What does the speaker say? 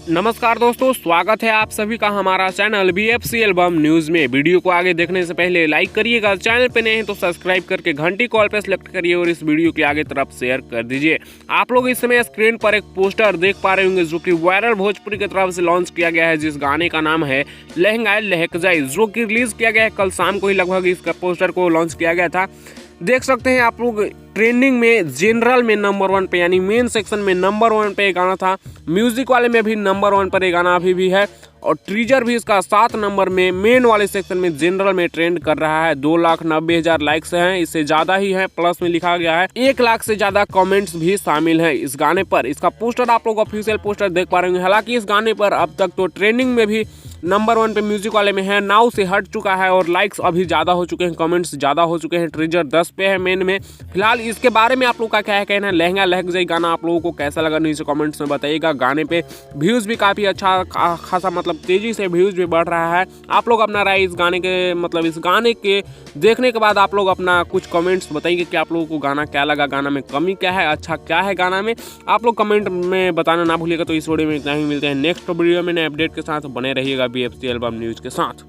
नमस्कार दोस्तों, स्वागत है आप सभी का हमारा चैनल BFC एल्बम न्यूज़ में। वीडियो को आगे देखने से पहले लाइक करिएगा, चैनल पे नए हैं तो सब्सक्राइब करके घंटी कॉल पे सेलेक्ट करिए और इस वीडियो के आगे तरफ शेयर कर दीजिए। आप लोग इस समय स्क्रीन पर एक पोस्टर देख पा रहे होंगे जो कि वायरल भोजपुरी की तरफ से लॉन्च किया गया है, जिस गाने का नाम है लहंगा लहक जाए, जो कि रिलीज किया गया है कल शाम को ही लगभग इसका पोस्टर को लॉन्च किया गया था। देख सकते हैं आप लोग ट्रेंडिंग में जनरल में नंबर 1 पे यानी मेन सेक्शन में नंबर 1 पे गाना था। म्यूजिक वाले में भी नंबर 1 पर ये गाना अभी भी है और टीजर भी इसका 7 नंबर में मेन वाले सेक्शन में जनरल में ट्रेंड कर रहा है। 2,90,000 लाइक्स हैं, इससे ज़्यादा ही है। प्लस में लिखा गया है 1 लाख से ज़्यादा कमेंट्स भी शामिल हैं इस गाने पर। इसका पोस्टर आप लोग ऑफिशियल पोस्टर देख पा रहे होंगे। हालांकि इस गाने पर अब तक तो ट्रेंडिंग में भी नंबर 1 पे म्यूजिक वाले में है, नाउ से हट चुका है और लाइक्स अभी ज़्यादा हो चुके हैं, कमेंट्स ज़्यादा हो चुके हैं। टीजर 10 पे है मेन में। फिलहाल इसके बारे में आप लोग का क्या है कहना है? लहंगा लहक जाए गाना आप लोगों को कैसा लगा नीचे कमेंट्स में बताइएगा। गाने पे व्यूज़ भी काफ़ी अच्छा खासा मतलब तेज़ी से व्यूज़ भी बढ़ रहा है। आप लोग अपना राय इस गाने के मतलब इस गाने के देखने के बाद आप लोग अपना कुछ कमेंट्स बताइए कि आप लोगों को गाना क्या लगा, गाना में कमी क्या है, अच्छा क्या है गाना में। आप लोग कमेंट में बताना ना भूलिएगा। तो इस वीडियो में इतना ही, मिलते हैं नेक्स्ट वीडियो में नए अपडेट के साथ। बने रहिएगा BFC एल्बम न्यूज़ के साथ।